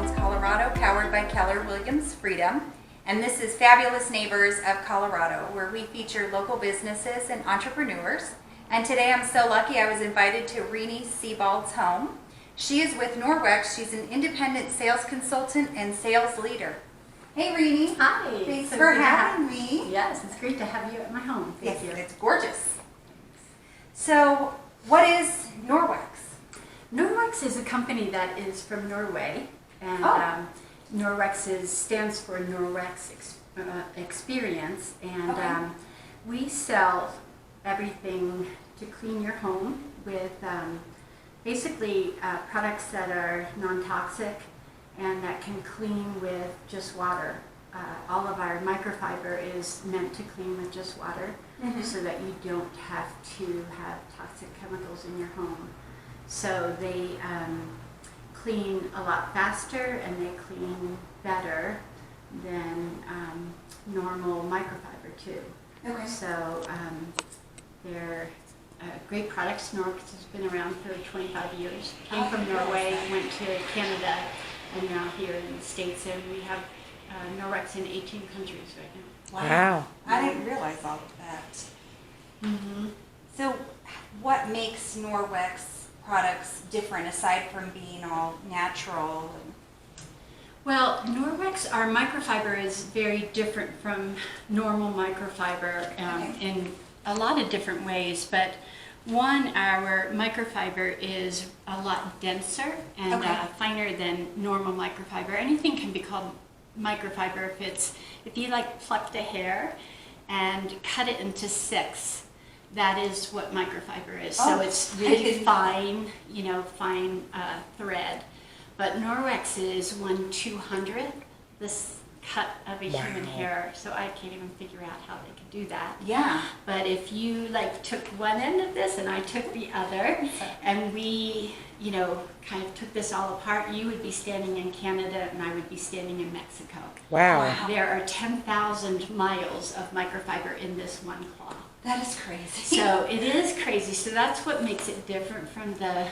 Collins, Colorado, powered by Keller Williams Freedom. And this is Fabulous Neighbors of Colorado, where we feature local businesses and entrepreneurs. And today I'm so lucky I was invited to Renie Sebald's home. She is with Norwex. She's an independent sales consultant and sales leader. Hey, Renie. Hi. Thanks for having me. Yes, it's great to have you at my home. Thank you. It's gorgeous. So, what is Norwex? Norwex is a company that is from Norway, and Norwex stands for Norwex Experience, and we sell everything to clean your home with basically products that are non-toxic and that can clean with just water. All of our microfiber is meant to clean with just water, so that you don't have to have toxic chemicals in your home. So they clean a lot faster and they clean better than normal microfiber too. Okay. So they're great products. Norwex has been around for 25 years. Came from Norway, went to Canada, and now here in the States, and we have Norwex in 18 countries right now. Wow. I didn't realize all of that. So what makes Norwex products different aside from being all natural? Well, Norwex, our microfiber is very different from normal microfiber in a lot of different ways, but one, our microfiber is a lot denser and finer than normal microfiber. Anything can be called microfiber if you like plucked a hair and cut it into 6. That is what microfiber is. So it's really fine, fine thread. But Norwex is 1/200th this cut of a human hair. So I can't even figure out how they could do that. Yeah. But if you took one end of this and I took the other, and we, kind of took this all apart, you would be standing in Canada and I would be standing in Mexico. Wow. There are 10,000 miles of microfiber in this one cloth. That is crazy. So it is crazy. So that's what makes it different from the,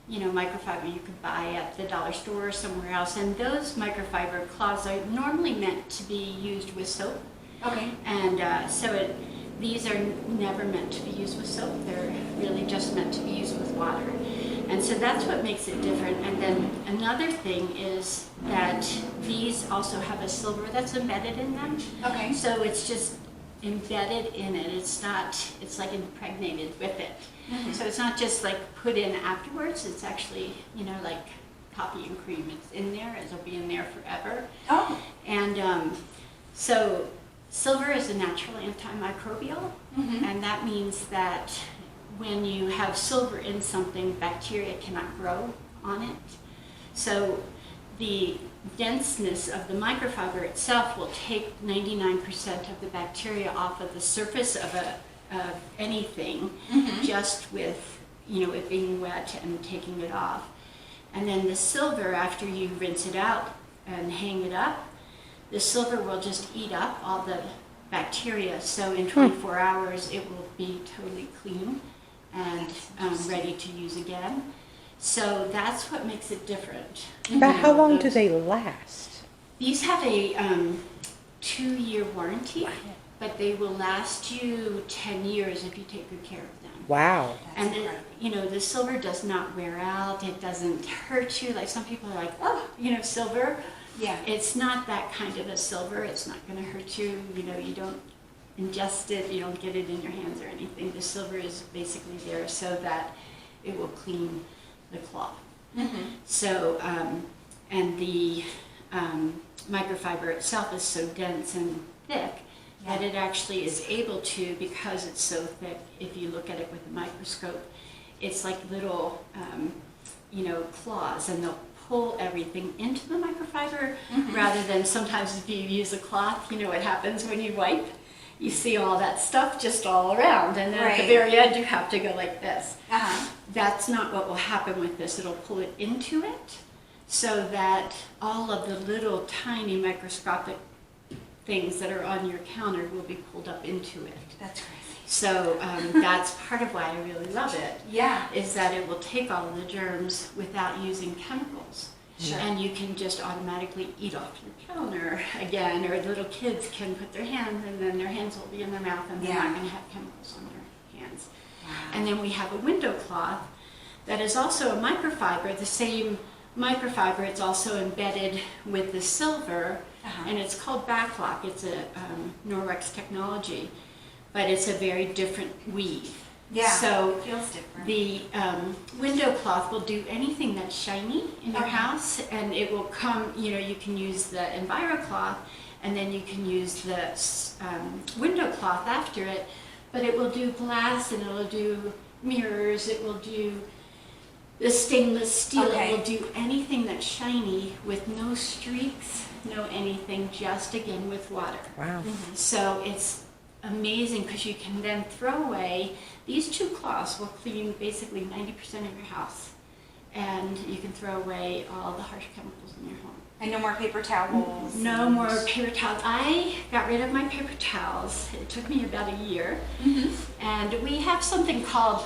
microfiber you could buy at the dollar store or somewhere else. And those microfiber cloths are normally meant to be used with soap. Okay. And these are never meant to be used with soap. They're really just meant to be used with water. And so that's what makes it different. And then another thing is that these also have a silver that's embedded in them. Okay. So it's just embedded in it. It's like impregnated with it. So it's not just put in afterwards. It's actually, like coffee and cream. It's in there. It'll be in there forever. Oh. And so silver is a natural antimicrobial, and that means that when you have silver in something, bacteria cannot grow on it. So the denseness of the microfiber itself will take 99% of the bacteria off of the surface of anything, just with it being wet and taking it off. And then the silver, after you rinse it out and hang it up, the silver will just eat up all the bacteria. So in 24 hours, it will be totally clean and ready to use again. So that's what makes it different. About how long do they last? These have a 2-year warranty, but they will last you 10 years if you take good care of them. Wow. And the silver does not wear out. It doesn't hurt you. Like some people are like, silver. Yeah. It's not that kind of a silver. It's not going to hurt you. You don't ingest it. You don't get it in your hands or anything. The silver is basically there so that it will clean the cloth. So, and the microfiber itself is so dense and thick that it actually is able to, because it's so thick, if you look at it with a microscope, it's like little, claws, and they'll pull everything into the microfiber rather than sometimes if you use a cloth, what happens when you wipe? You see all that stuff just all around, and then at the very end you have to go like this. That's not what will happen with this. It'll pull it into it so that all of the little tiny microscopic things that are on your counter will be pulled up into it. That's crazy. So that's part of why I really love it. Yeah. Is that it will take all of the germs without using chemicals. Sure. And you can just automatically eat off your counter again, or little kids can put their hands and then their hands will be in their mouth and they're not going to have chemicals on their hands. Wow. And then we have a window cloth that is also a microfiber, the same microfiber. It's also embedded with the silver, and it's called backlock. It's a Norwex technology, but it's a very different weave. Yeah, so it feels different. The window cloth will do anything that's shiny in your house, and it will come, you can use the EnviroCloth, and then you can use the window cloth after it, but it will do glass, and it will do mirrors, it will do the stainless steel, it will do anything that's shiny with no streaks, no anything, just again with water. Wow. So it's amazing because you can then throw away, these two cloths will clean basically 90% of your house, and you can throw away all the harsh chemicals in your home. And no more paper towels. No more paper towels. I got rid of my paper towels. It took me about a year. And we have something called,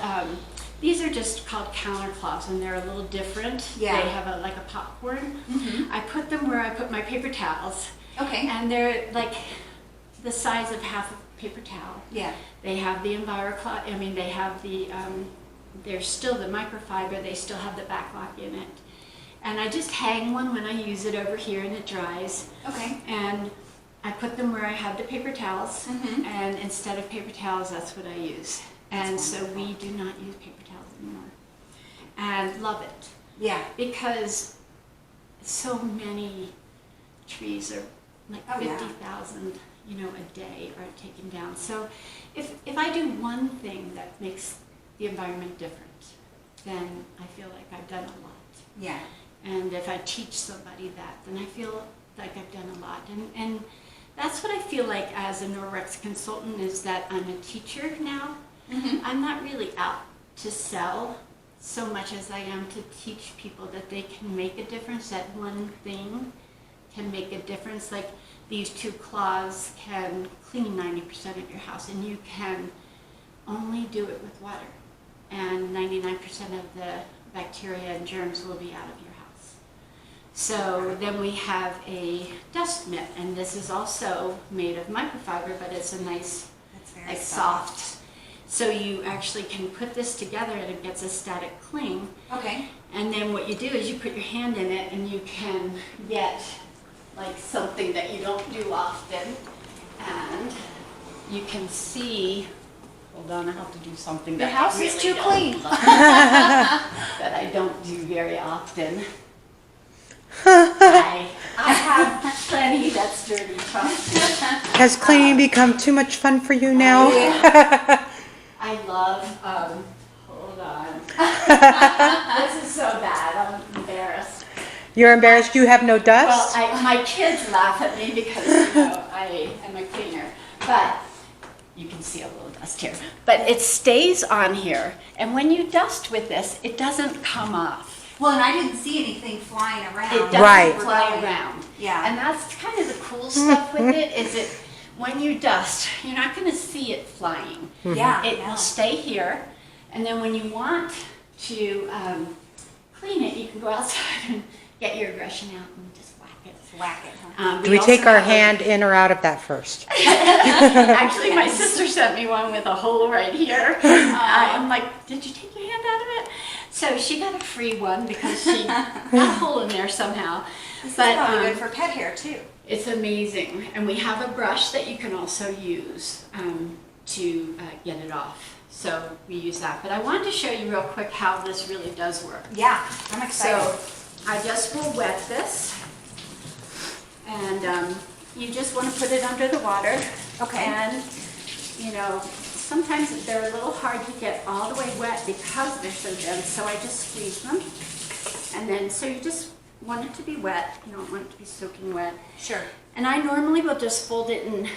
these are just called counter cloths, and they're a little different. Yeah. They have like a popcorn. I put them where I put my paper towels. Okay. And they're like the size of half a paper towel. Yeah. They have the EnviroCloth, they have the, they're still the microfiber, they still have the backlock in it. And I just hang one when I use it over here and it dries. Okay. And I put them where I have the paper towels, and instead of paper towels, that's what I use. And so we do not use paper towels anymore. And love it. Yeah. Because so many trees are like 50,000, a day are taken down. So if I do one thing that makes the environment different, then I feel like I've done a lot. Yeah. And if I teach somebody that, then I feel like I've done a lot. And that's what I feel like as a Norwex consultant, is that I'm a teacher now. I'm not really out to sell so much as I am to teach people that they can make a difference, that one thing can make a difference. Like these two cloths can clean 90% of your house, and you can only do it with water. And 99% of the bacteria and germs will be out of your house. So then we have a dust mitt, and this is also made of microfiber, but it's a nice, very soft. So you actually can put this together and it gets a static cling. Okay. And then what you do is you put your hand in it and you can get like something that you don't do often. And you can see, hold on, I have to do something The that house I is really too clean. don't love, that I don't do very often. I have plenty that's dirty. Has cleaning become too much fun for you now? I love, hold on. This is so bad, I'm embarrassed. You're embarrassed you have no Well, dust? my kids laugh at me because, I am a cleaner, but you can see a little dust here. But it stays on here, and when you dust with this, it doesn't come off. Well, and I didn't see anything flying around. It doesn't Right. fly around. Yeah. And that's kind of the cool stuff with it, is it, when you dust, you're not going to see it flying. Yeah. It will stay here, and then when you want to clean it, you can go outside and get your aggression out and just whack it. Whack it, huh? Do we also take our have a- hand in or out of that first? Actually, my sister sent me one with a hole right here. I'm like, did you take your hand out of it? So she got a free one because she got a hole in there somehow. This But, is probably good for pet hair too. It's amazing. And we have a brush that you can also use to get it off. So we use that. But I wanted to show you real quick how this really does work. Yeah, I'm excited. So I just will wet this. And you just want to put it under the water. Okay. And, sometimes they're a little hard to get all the way wet because they're so dense. So I just squeeze them. And then, so you just want it to be wet. You don't want it to be soaking wet. Sure. And I normally will just fold it in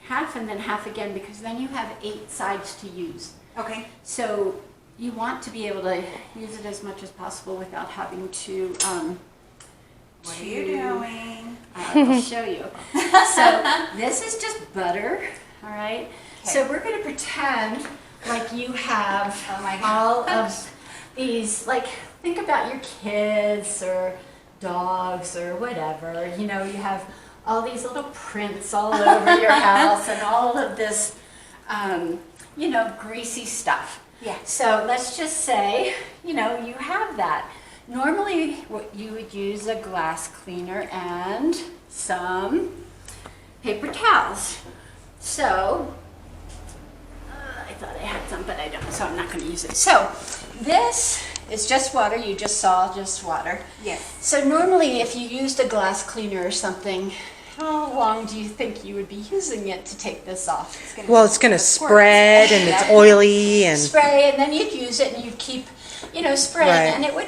half and then half again, because then you have 8 sides to use. Okay. So you want to be able to use it as much as possible without having to... What are you doing? I'll show you. So this is just butter, all right? Okay. So we're going to pretend like you have Oh my all of these, like think about your kids or dogs or whatever, you know, you have all these little prints all over your house and all of this, you know, greasy stuff. Yeah. So let's just say, you know, you have that. Normally, you would use a glass cleaner and some paper towels. So, I thought I had some, but I don't, so I'm not going to use it. So, this is just water. You just saw just water. Yes. So normally, if you used a glass cleaner or something, how long do you think you would be using it to take this off? Well, it's going to spread and it's oily and Spray, and then you'd use it and you'd keep, you know, spraying, Right. and it would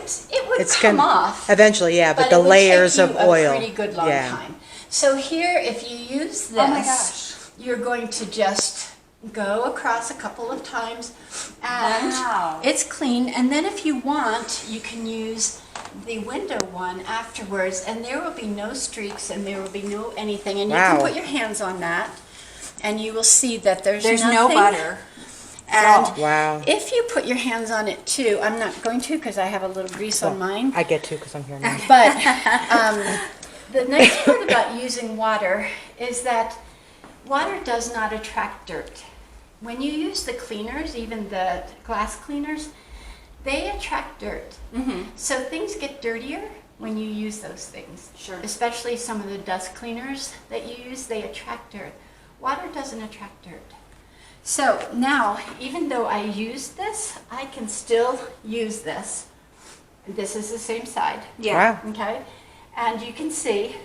it's come gonna off. eventually, yeah, but the it would layers take of you oil. a pretty good long Yeah. time. So here, if you use this, Oh my gosh. you're going to just go across a couple of times, and Wow. it's clean. And then if you want, you can use the window one afterwards, and there will be no streaks and there will be no anything. And you Wow. can put your hands on that, and you will see that there's no nothing. butter. And Wow. if you put your hands on it too, I'm not going to because I have a little grease on mine. I get to because I'm here now. But the nice part about using water is that water does not attract dirt. When you use the cleaners, even the glass cleaners, they attract dirt. So things get dirtier when you use those things. Sure. Especially some of the dust cleaners that you use, they attract dirt. Water doesn't attract dirt. So now, even though I use this, I can still use this. This is the same side. Yeah. Wow. Okay, and you can see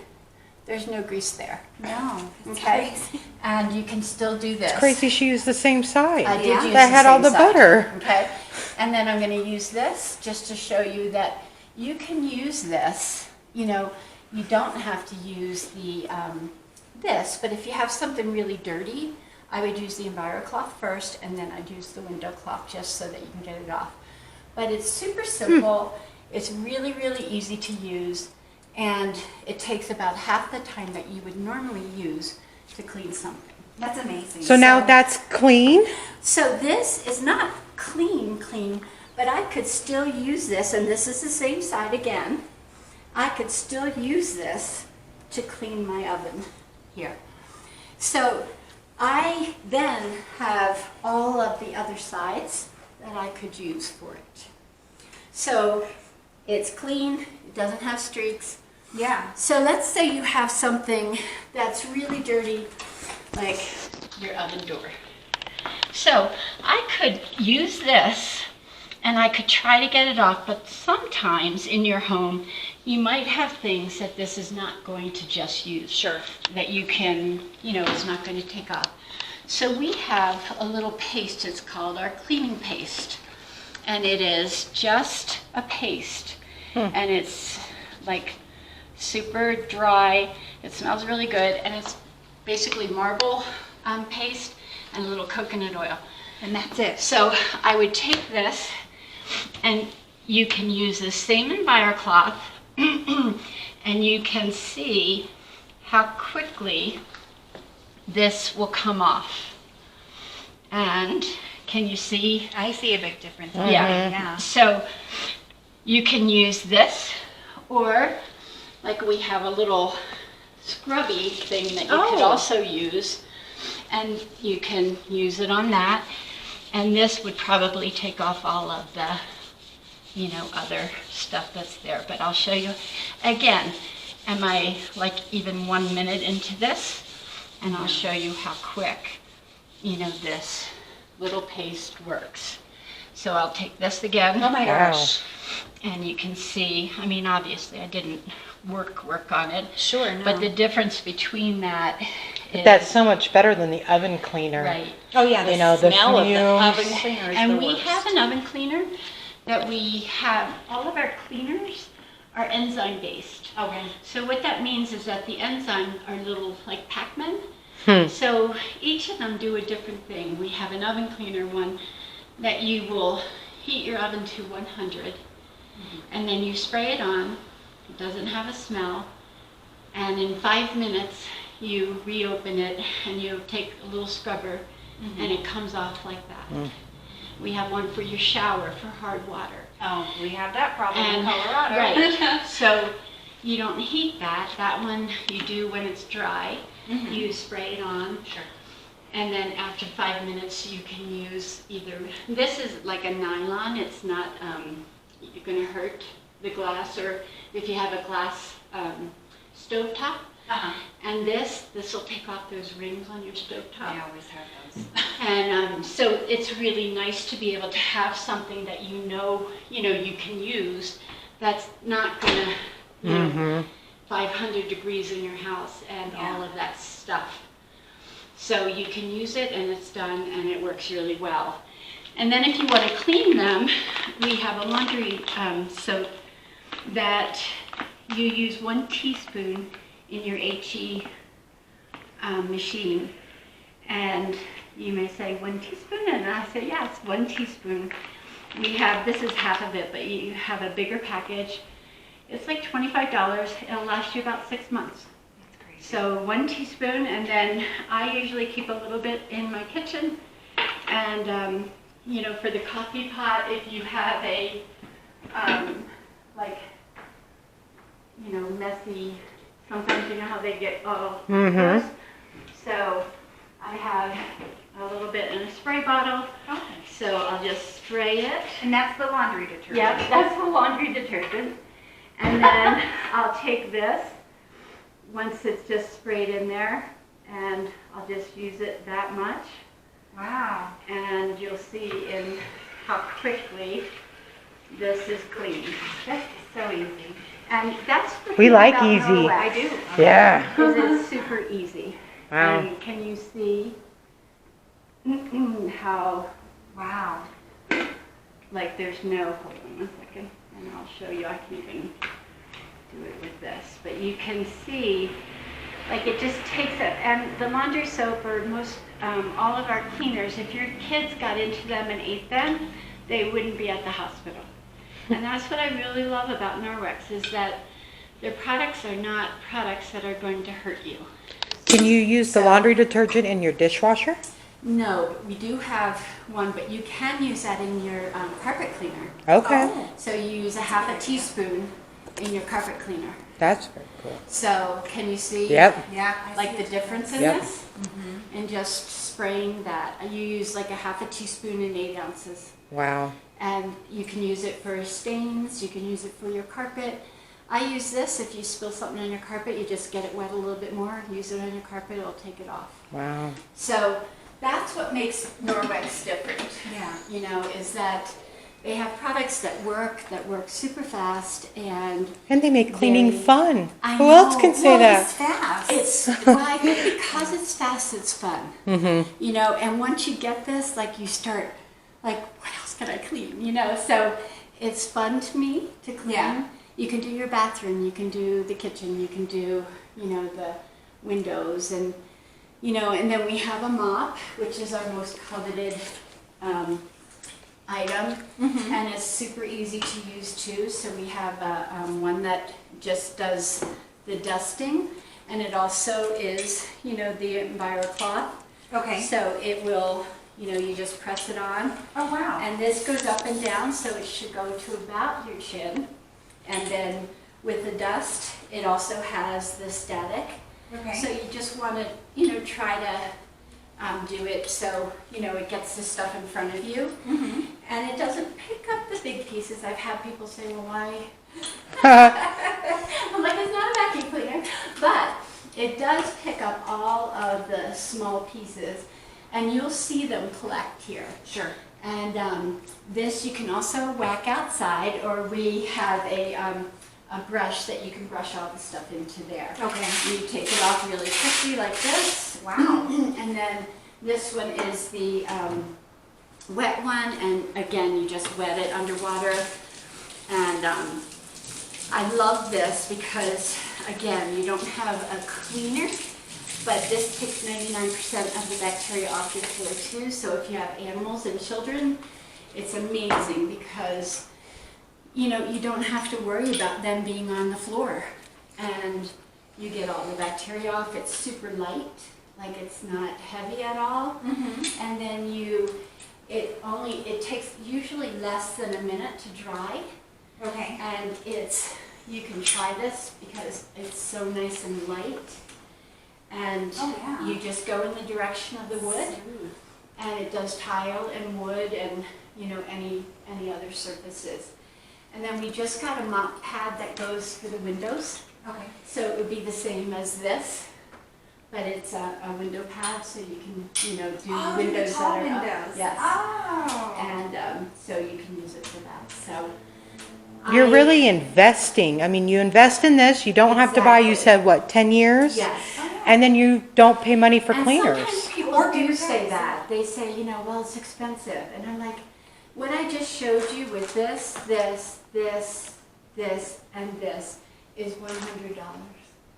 there's no grease there. No. It's Okay, crazy. and you can still do this. It's crazy she used the same side. I did Yeah. use That the had all same the side. butter. Okay, and then I'm going to use this just to show you that you can use this. You know, you don't have to use the this, but if you have something really dirty, I would use the EnviroCloth first, and then I'd use the window cloth just so that you can get it off. But it's super simple. It's really, really easy to use, and it takes about half the time that you would normally use to clean something. That's amazing. So now that's clean. So this is not clean, but I could still use this, and this is the same side again. I could still use this to clean my oven here. So I then have all of the other sides that I could use for it. So it's clean, it doesn't have streaks. Yeah. So let's say you have something that's really dirty, like your oven door. So I could use this and I could try to get it off, but sometimes in your home you might have things that this is not going to just use. Sure. That you can, you know, it's not going to take off. So we have a little paste, it's called our cleaning paste. And it is just a paste. And it's like super dry. It smells really good. And it's basically marble paste and a little coconut oil. And that's it. So I would take this, and you can use the same EnviroCloth, and you can see how quickly this will come off. And can you see? I see a big difference. Yeah. Yeah. So you can use this, or like we have a little scrubby thing that you could also use, and you can use it on that. And this would probably take off all of the, you know, other stuff that's there. But I'll show you again. Am I like even 1 minute into this? And I'll show you how quick, you know, this little paste works. So I'll take this again. Oh my Wow. gosh. And you can see, I mean, obviously I didn't work on it. Sure. No. But the difference between that is... That's so much better than the oven cleaner. Right. Oh yeah. The You know, the smell of the fumes. oven cleaner is And the we worst. have an oven cleaner that we have, all of our cleaners are enzyme based. Okay. So what that means is that the enzymes are little like Pac-Men. Hmm. So each of them do a different thing. We have an oven cleaner one that you will heat your oven to 100, and then you spray it on. It doesn't have a smell, and in 5 minutes you reopen it and you take a little scrubber and it comes off like that. We have one for your shower for hard water. Oh, we have that problem in And Colorado. right, so you don't heat that. That one you do when it's dry. You spray it on. Sure. And then after 5 minutes, you can use either, this is like a nylon, it's not going to hurt the glass, or if you have a glass stovetop. And this will take off those rings on your stovetop. I always have those. And so it's really nice to be able to have something that you know you can use that's not going to, 500 degrees in your house and all of that stuff. So you can use it and it's done and it works really well. And then if you want to clean them, we have a laundry soap that you use 1 teaspoon in your HE machine. And you may say 1 teaspoon, and I say yes, 1 teaspoon. We have, this is half of it, but you have a bigger package. It's like $25. It'll last you about 6 months. That's crazy. So 1 teaspoon, and then I usually keep a little bit in my kitchen. And for the coffee pot, if you have a messy, sometimes you know how they get all gross. So I have a little bit in a spray bottle. Okay. So I'll just spray it. And that's the laundry detergent. Yep, that's the laundry detergent. And then I'll take this, once it's just sprayed in there, and I'll just use it that much. Wow. And you'll see in how quickly this is clean. That's so easy. And that's the We thing like about easy. Norwex, I do. Yeah. because it's super easy. Wow. And can you see how, Wow. like, there's no, hold on 1 second, and I'll show you. I can even do it with this, but you can see, like, it just takes it. And the laundry soap, or most all of our cleaners, if your kids got into them and ate them, they wouldn't be at the hospital. And that's what I really love about Norwex, is that their products are not products that are going to hurt you. Can you use the laundry detergent in your dishwasher? No, but we do have one, but you can use that in your carpet cleaner. Okay. Oh. So you use a half a teaspoon in your carpet cleaner. That's very cool. So can you see Yep. Yeah. like the difference in Yep. this? And just spraying that. You use like a half a teaspoon in 8 ounces. Wow. And you can use it for stains, you can use it for your carpet. I use this, if you spill something on your carpet, you just get it wet a little bit more, use it on your carpet, it'll take it off. Wow. So that's what makes Norwex different, Yeah. is that they have products that work super fast, and And they make cleaning Very- fun. I Who know. else can say Well, it's that? fast. well, I think because it's fast, it's fun. And once you get this, like, you start, like, what else can I clean? So it's fun to me to clean. Yeah. You can do your bathroom, you can do the kitchen, you can do, the windows, and then we have a mop, which is our most coveted item, and it's super easy to use too. So we have one that just does the dusting, and it also is, the EnviroCloth. Okay. So it will, you just press it on, Oh, wow. and this goes up and down, so it should go to about your chin. And then with the dust, it also has the static. Okay. So you just want to, try to do it so, it gets the stuff in front of you. And it doesn't pick up the big pieces. I've had people say, well, why? I'm like, it's not a vacuum cleaner. But it does pick up all of the small pieces, and you'll see them collect here. Sure. And this you can also whack outside, or we have a brush that you can brush all the stuff into there. Okay. You take it off really quickly like this. Wow. And then this one is the wet one, and again, you just wet it underwater. And I love this because, again, you don't have a cleaner, but this takes 99% of the bacteria off your floor too. So if you have animals and children, it's amazing because, you don't have to worry about them being on the floor. And you get all the bacteria off. It's super light, like it's not heavy at all. And then it takes usually less than a minute to dry. Okay. And it's, you can try this because it's so nice and light. And you just go in the direction of the wood, and it does tile and wood and any other surfaces. And then we just got a mop pad that goes for the windows. Okay. So it would be the same as this, but it's a window pad, so you can do windows that are up. Yes. Oh. And so you can use it for that. So You're really investing. I mean, you invest in this. You don't have to buy, you said, what, 10 years? Yes. And then you don't pay money for And cleaners. sometimes people do say that. They say, well, it's expensive. And I'm like, what I just showed you with this, and this is $100.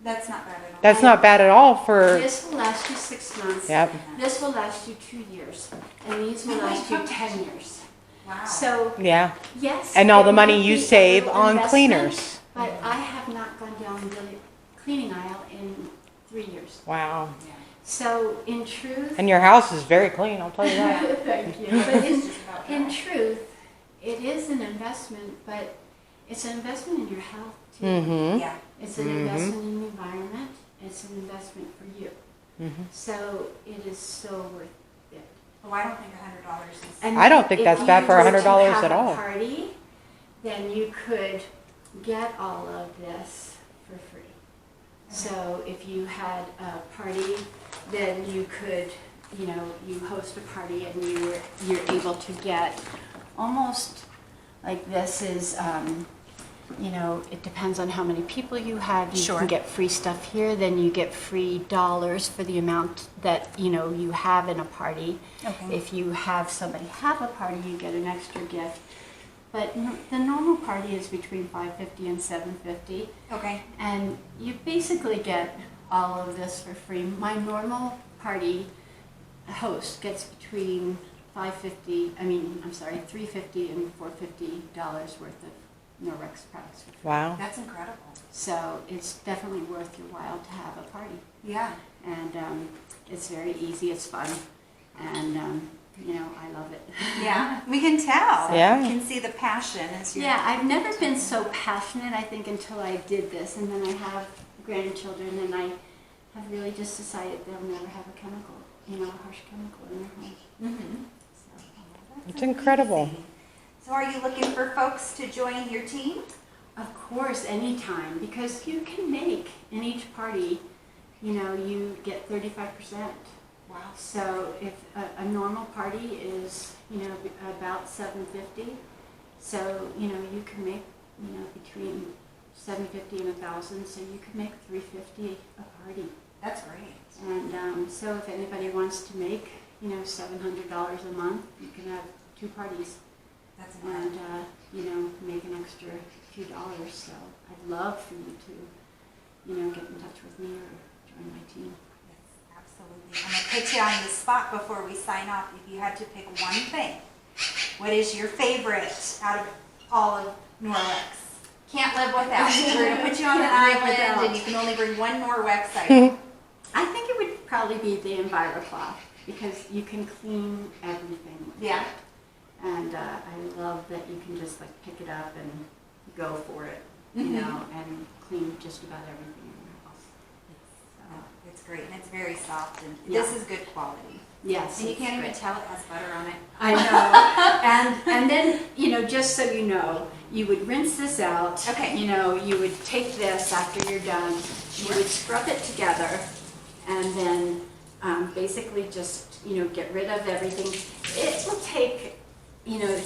That's not bad at all. That's not bad at all for... This will last you 6 months. Yep. This will last you 2 years. And these will last you 10 years. Wow. So, Yeah. yes. And all it the money might you be a save little on investment, cleaners. But I have not gone down the cleaning aisle in 3 years. Wow. So, in truth... And your house is very clean, I'll tell you that. Thank you. But in truth, it is an investment, but it's an investment in your health, too. Mm-hmm. Yeah. It's an investment in the environment. It's an investment for you. Mm-hmm. So, it is so worth it. Oh, I don't think $100 is. And I don't think if that's you bad for were to $100 have at all. a party, then you could get all of this for free. So if you had a party, then you could, you host a party and you're able to get almost like this is, it depends on how many people you have. You can get free stuff here, then you get free dollars for the amount that, you have in a party. Okay. If you have somebody have a party, you get an extra gift. But the normal party is between $5.50 and $7.50. Okay. And you basically get all of this for free. My normal party host gets between $350 and $450 worth of Norwex products for free. Wow. That's incredible. So it's definitely worth your while to have a party. Yeah. And it's very easy, it's fun, and I love it. Yeah, we can tell. Yeah. You can see the passion as you. Yeah, I've never been so passionate, I think, until I did this, and then I have grandchildren, and I have really just decided they'll never have a chemical, a harsh chemical in their home. Mm-hmm. So, It's incredible. So are you looking for folks to join your team? of course, anytime, because you can make in each party, you get 35%. Wow. So if a normal party is, about $750, so, you can make, between $750 and $1,000, so you can make $350 a party. That's great. And so if anybody wants to make, $700 a month, you can have 2 parties That's and, incredible. make an extra few dollars. So I'd love for you to, get in touch with me or join my team. Yes, absolutely. I'm going to put you on the spot before we sign off. If you had to pick one thing, what is your favorite out of all of Norwex? Can't live without. We're going to put you on an Can't live island without. and you can only bring one Norwex item. I think it would probably be the EnviroCloth because you can clean everything with Yeah. it. And I love that you can just pick it up and go for it, Mhm. and clean just about everything in your house. Oh, it's great and it's very soft and Yeah. this is good quality. Yes. And you it's can't even great. tell it has butter on it. I know. and then, just so you know, you would rinse this out. Okay. You would take this after you're done. You would scrub it together and then basically just, get rid of everything. It will take,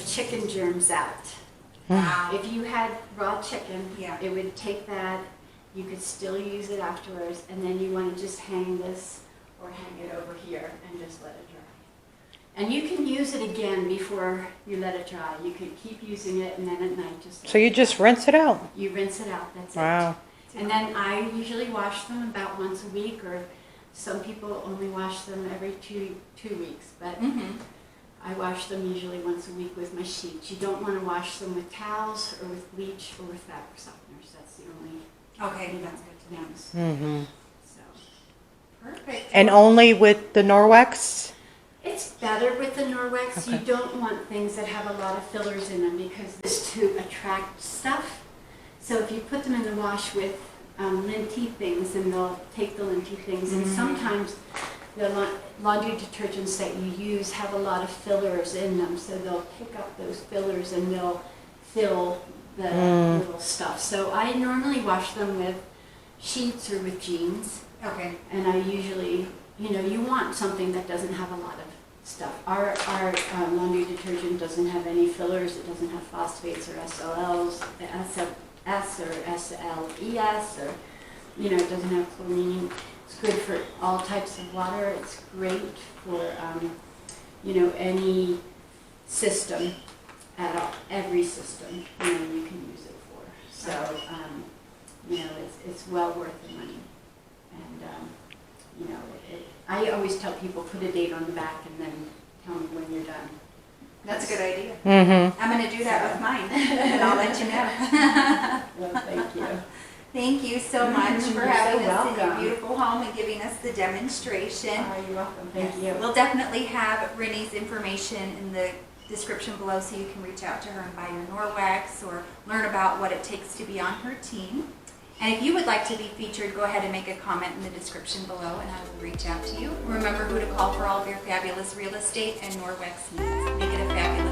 chicken germs out. Wow. If you had raw chicken, Yeah. it would take that. You could still use it afterwards, and then you want to just hang this or hang it over here and just let it dry. And you can use it again before you let it dry. You could keep using it, and then at night just So you just rinse it out. you rinse it out. That's Wow. it. And then I usually wash them about once a week, or some people only wash them every two weeks. But Mm-hmm. I wash them usually once a week with my sheets. You don't want to wash them with towels or with bleach or with fabric softeners. That's the only Okay, that's good to know. things. Mm-hmm. So Perfect. And only with the Norwex? it's better with the Norwex. You Okay. don't want things that have a lot of fillers in them because it's to attract stuff. So if you put them in the wash with linty things, and they'll take the linty things, and sometimes the laundry detergents that you use have a lot of fillers in them, so they'll pick up those fillers and they'll fill the little stuff. So I normally wash them with sheets or with jeans. Okay. And I usually, you want something that doesn't have a lot of stuff. Our laundry detergent doesn't have any fillers. It doesn't have phosphates or SLLs, S or SLES, or it doesn't have chlorine. It's good for all types of water. It's great for any system at all. Every system you can use it for. So it's well worth the money. And I always tell people, put a date on the back and then tell me when you're done. That's a good idea. Mm-hmm. I'm going to do that with mine, and I'll let you know. Well, thank you. Thank you so much for You're having so us in your welcome. beautiful home and giving us the demonstration. Oh, you're welcome. Thank you. We'll definitely have Renie's information in the description below so you can reach out to her and buy your Norwex or learn about what it takes to be on her team. And if you would like to be featured, go ahead and make a comment in the description below and I will reach out to you. Remember who to call for all of your fabulous real estate and Norwex needs. Make it a fabulous